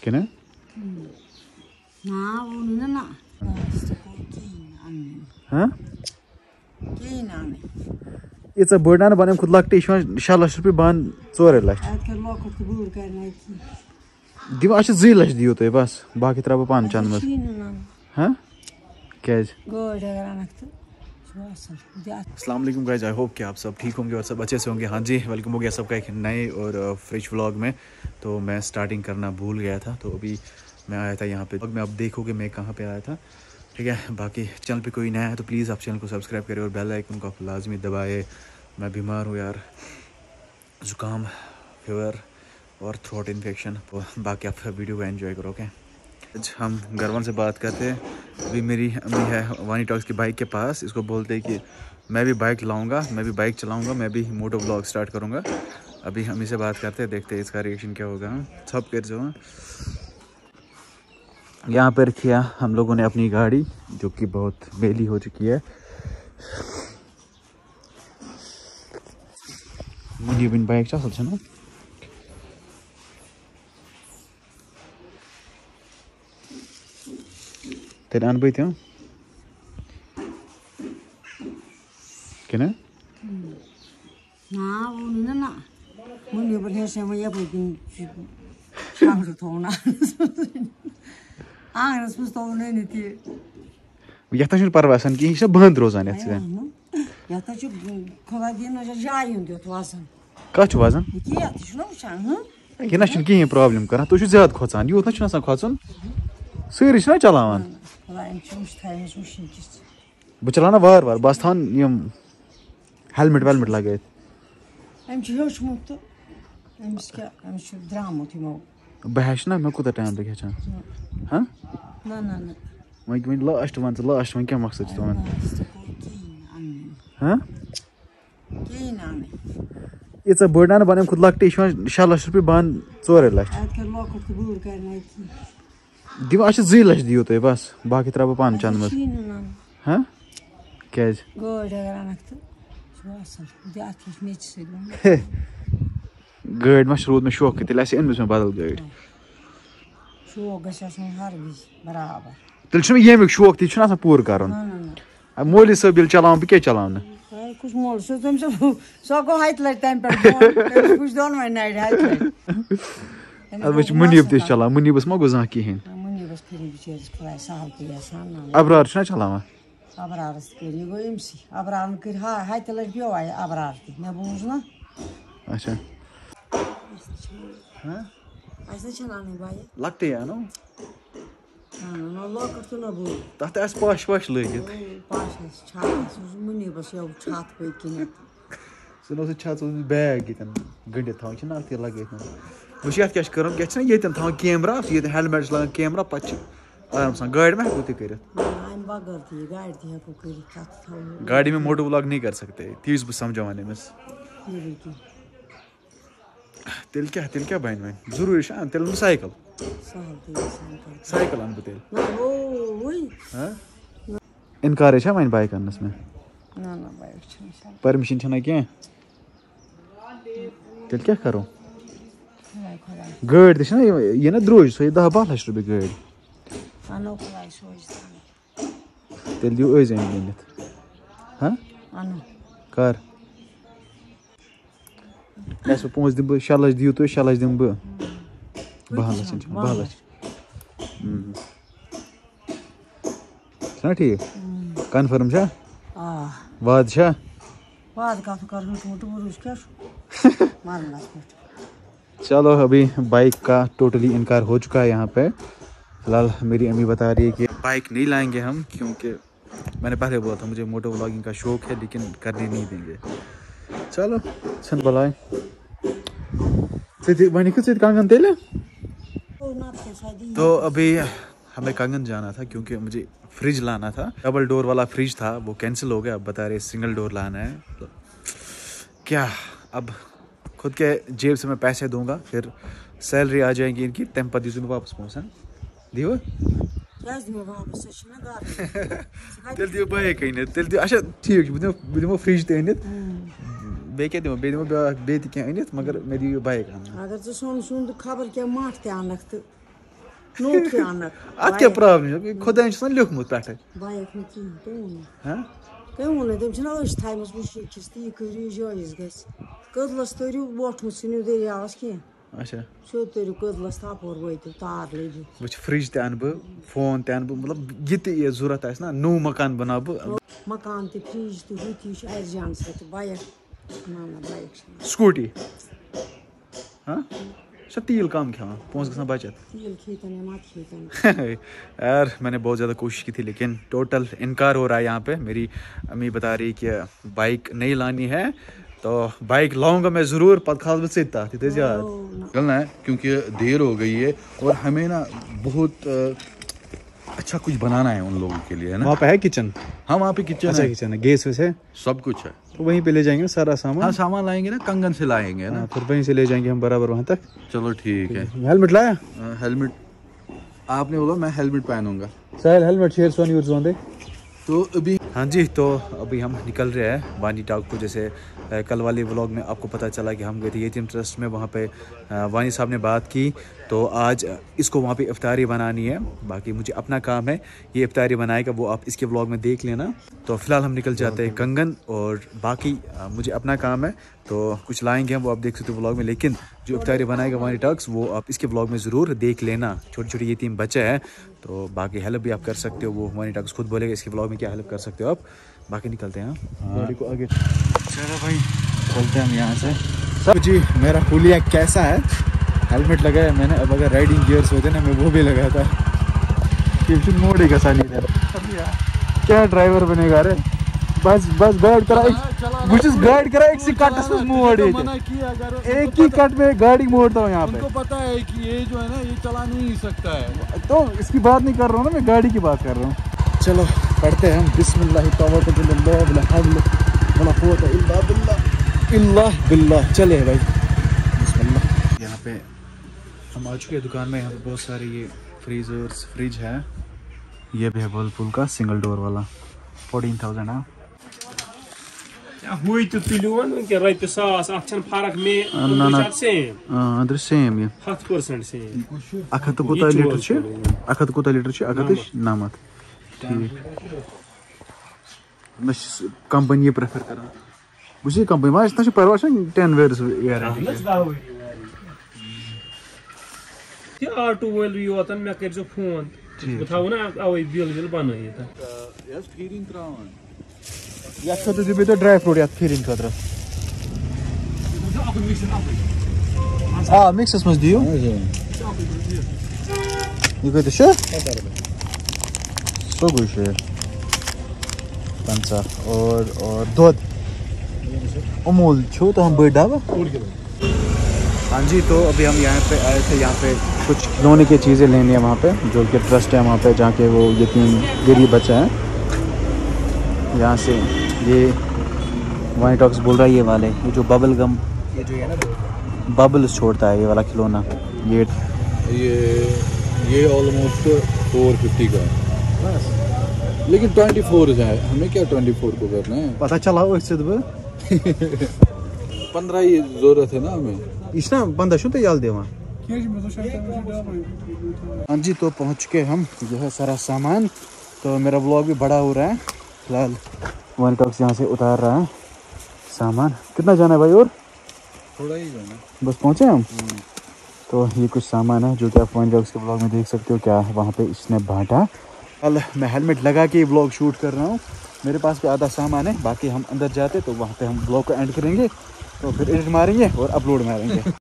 Kena? Na, bunu na. Huh? Keenan. It's a bird and banam kudlak tation shalash rupi ban 4 lakh. Atkar lokut bur karna ki. Diva acha 2 lakh diyo to bas baki tarafı 5 mas. Huh? Kya? Good anak. अस्सलाम वालेकुम guys, I hope कि आप सब ठीक होंगे और सब अच्छे से होंगे. हाँ जी, वेलकम हो गया सबका एक नए और फ्रेश व्लॉग में. तो मैं स्टार्टिंग करना भूल गया था, तो अभी मैं आया था यहाँ पे. मैं अब देखोगे मैं कहाँ पे आया था, ठीक है. बाकी चैनल पे कोई नया है तो प्लीज़ आप चैनल को सब्सक्राइब करें और बेल आइकन को आप लाजमी दबाए. मैं बीमार हूँ यार, ज़ुकाम, फीवर और थ्रोट इन्फेक्शन. बाकी आप वीडियो को एंजॉय करो. ओके, हम गरवन से बात करते हैं. अभी मेरी अम्मी है वानी टॉक्स की बाइक के पास. इसको बोलते हैं कि मैं भी बाइक लाऊंगा, मैं भी बाइक चलाऊंगा, मैं भी मोटो व्लॉग स्टार्ट करूंगा. अभी अम्मी से बात करते हैं, देखते हैं इसका रिएक्शन क्या होगा. सब कर जो यहाँ पर किया हम लोगों ने अपनी गाड़ी, जो कि बहुत बेली हो चुकी है. मुझे बिन बाइक चल सकते ना. तेरे अनुभव थे Kena? Na, bunu na. Bunu beri sama ya bugün. Şahır toğuna. Ağrıs bu toğuna ne diye. Yata şunu parvasan ki işte band rozan etse. Yata şu kolay değil ne jayın diyor tuvasan. Kaç vazan? İki yatı şuna uçan hı? Kena şunu ki problem kara. To şu ziyad khosan. Yotna şuna san khosan. Sığır işine çalavan. Kolay çumuş taymışmış şimdi. Bu çalana var. Bastan yum helmet lagayet. Hem çiğ mutlu. Hem şu drama timo. Bahashna मैं कुछ time पे खेचा. हाँ? Na. मैं last one क्या मकसद है तुम्हारा? हाँ? Keenan. It's a bird and banam kudlak tation shalash rupi ban 4 lakh. Atkar lokut bur karna ki. Diva acha 2 lakh diyo to bas baki tarafı 5 mas. हाँ? Kya? Good anak. Şu atmış meçhul. गाड़ी में शुरू में शौक है, ऐसे इनमें बदल गाड़ी. Şok yaşasın harbi beraber. तेल ये में शौक थी छुना सा पूर करूँ. अब मोली से बिल चलाऊं भी क्या चलाऊं? कुछ मोल सो तुम सब को हाइट लाइट टाइम पर कुछ दोनों में नाइट हाइट. अब बस मुनीब देश चला, मुनीब बस मगो जाकी हैं. मुनीब बस फिर बिचारे खुला साहब के आसान ना. अबरार छुना चलाऊं. अबरार के लिए वो एमसी अबरार के हाइट लाइट भी हुआ है अबरार की मैं बोलूँ ना. अच्छा. हाँ? ऐसे चलाने भाई. लगते हैं ना? हाँ ना लोग करते ना वो. ताते ऐसे पाश लगे. पाश है छात मुनीब बस ये छात पे किने. सुनो से छात उस बैग कितन गंडे था कि ना ते लगे थे. मुझे याद क्या करूँ क्या चना ये तन था कैमरा ये हेलमेट लगा कैमरा पच आराम से गाड़ी में होते करे. बगर थी गाड़ी थी को करी था. गाड़ी में मोटो व्लॉग नहीं कर सकते. तीस समझाने में. तेल क्या बहन में जरूरी है तेल में साइकिल अन तेल हाँ इनकार है मैं बाइक करने में ना बाइक परमिशन छना क्या तेल क्या करो गाड़ी दिस ना ये ना द्रोज सो 10-12 लाख रुपये गाड़ी तेल दियो ऐसे हाँ कार ऐसे 5 दिन 6 लाख दियो तो 6 लाख दिन 12 लाख ठीक कन्फर्म छा वाद छा का तो कर मोटो बुरुस क्या मारना. चलो अभी बाइक का टोटली इनकार हो चुका है यहाँ पे. फिलहाल मेरी अम्मी बता रही है कि बाइक नहीं लाएंगे हम, क्योंकि मैंने पहले बोला था मुझे मोटो व्लॉगिंग का शौक है लेकिन करने नहीं देंगे. चलो सन बलाए वही कुछ कंगन तेल. तो अभी हमें कंगन जाना था क्योंकि मुझे फ्रिज लाना था. डबल डोर वाला फ्रिज था वो कैंसिल हो गया. अब बता रहे सिंगल डोर लाना है. तो क्या अब खुद के जेब से मैं पैसे दूंगा, फिर सैलरी आ जाएगी इनकी टेम्पर दी में वापस पहुँचा दियो. तेल दियो बाइक तेल दियो. अच्छा ठीक बह दिमो फ्रिज ते अनित बे क्या दिमो बे क्या अनित मगर मे दियो बाइक अगर तो सोन सुन खबर क्या माठ ते आनक तो नोट के आनक अत क्या प्रॉब्लम खुदा छ लिखमुत पे बाइक में की हां कौन है तुम अश थाइमस वुशिस ती करियो जायज गस कदलस तरियो वोठमुत सिनु दरियावस की अच्छा सो तरियो कदलस तापोर वैत तार लगी वो फ्रिज ते अन फोन ते अन मतलब ये जरूरत आस ना नो मकान बना मकान ते फ्रिज ते हुती अर्जान से बाइक ना बाइक स्कूटी हाँ सर तेल कम खाना पोंस गसान बचत तेल खेतन मत खेतन यार मैंने बहुत ज़्यादा कोशिश की थी लेकिन टोटल इनकार हो रहा है यहाँ पे। मेरी अम्मी बता रही कि बाइक नहीं लानी है तो बाइक लाऊंगा मैं ज़रूर पदखाल से चलना है क्योंकि देर हो गई है और हमें ना बहुत अच्छा कुछ बनाना है उन लोगों के लिए है ना। वहाँ पे है किचन? हाँ वहाँ पे किचन अच्छा है, किचन है, गैस वैसे सब कुछ है। तो वहीं पे ले जाएंगे सारा सामान। हाँ सामान लाएंगे ना, कंगन से लाएंगे ना, फिर वहीं से ले जाएंगे हम बराबर वहाँ तक। चलो ठीक है। हेलमेट लाया? हेलमेट आपने बोला मैं हेलमेट पहनूंगा। Sahil helmet shares on your zone दे। तो अभी हाँ जी, तो अभी हम निकल रहे हैं वानी टॉक को। जैसे कल वाले व्लॉग में आपको पता चला कि हम गए थे यतीम ट्रस्ट में, वहाँ पे वानी साहब ने बात की तो आज इसको वहाँ पे इफ्तारी बनानी है। बाकी मुझे अपना काम है, ये इफ्तारी बनाएगा वो आप इसके व्लॉग में देख लेना। तो फिलहाल हम निकल जाते हैं कंगन और बाकी मुझे अपना काम है तो कुछ लाएंगे हम, वो आप देख सकते हो व्लॉग में। लेकिन जो इफ्तारी बनाएगा वानी टॉक्स वो आप इसके व्लॉग में ज़रूर देख लेना। छोटे छोटे यतीम बच्चे हैं तो बाकी हेल्प भी आप कर सकते हो, वो वानी टॉक्स खुद बोलेगा इसके व्लॉग में क्या हेल्प कर सकते हो आप। बाकी निकलते हैं गाड़ी को आगे। चलो भाई चलते हैं हम यहाँ से। सब जी मेरा हुलिया कैसा है? हेलमेट लगाया मैंने, अब अगर राइडिंग गियर्स होते ना मैं वो भी लगाता। मोड़ ही कसा नहीं था, क्या ड्राइवर बनेगा रे? बस बस गाइड करा बस गाइड करा एक कट मोड़ एक ही कट में गाड़ी मोड़ता हूँ यहाँ पे। उनको पता है कि ये जो है ना ये चला नहीं सकता है, तो इसकी बात नहीं कर रहा हूँ ना, मैं गाड़ी की बात कर रहा हूँ। चलो पढ़ते हैं हम बिस्मिल्लाह बिल्लाह। चले भाई बिस्मिल्लाह। यहाँ पे हम आ चुके हैं दुकान में। यहाँ पे बहुत सारे ये फ्रिज है। ये भी है वर्लपूल का सिंगल डोर वाला 14,000 है। अदर सेम ये 100 कोता लीटर छ 100 कोता लीटर छ 109 ठीक। मैं कंपनी प्रेफर करा बुझी कंपनी मा इतना परवा 10 वीयर्स ये ऑटो वाल योतन मैं कर जो फोन बताओ ना आवै बिल बनाइए यस फीरिंग त्रावन या खत दिबे तो ड्राई फ्रूट या फीरिंग खतर हां मिक्सस मस दियो ये कत छ सो गुश है 50 और दूध अमूल छो तो हम बड़ा बा। हाँ जी, तो अभी हम यहाँ पे आए थे, यहाँ पे कुछ खिलौने की चीज़ें लेनी है वहाँ पे जो कि ट्रस्ट है वहाँ पे जहाँ के वो यतीम गरीब बच्चे हैं। यहाँ से ये वानी टॉक्स बोल रहा है ये वाले ये जो बबल गम ये जो है ना बबल्स छोड़ता है ये वाला खिलौना ये ऑलमोस्ट 450 का बस, लेकिन 24 है, हमें क्या 24 को करना है? पता चला हो इससे 15 ही जरूरत है ना हमें। इसना बंदा शो तो याल दे वहाँ। हाँ जी, तो पहुँच चुके हम, यह है सारा सामान। तो मेरा व्लॉग भी बड़ा हो रहा है। फिलहाल वानी टॉक्स यहाँ से उतार रहा है सामान। कितना जाना है भाई? और थोड़ा ही जाना, बस पहुँचे हम। तो ये कुछ सामान है जो कि आप वानी टॉक्स के व्लॉग में देख सकते हो क्या वहाँ पे इसने बांटा। कल मैं हेलमेट लगा के व्लॉग शूट कर रहा हूँ। मेरे पास भी आधा सामान है, बाकी हम अंदर जाते तो वहाँ पे हम व्लॉग को एंड करेंगे तो फिर एडिट मारेंगे और अपलोड मारेंगे।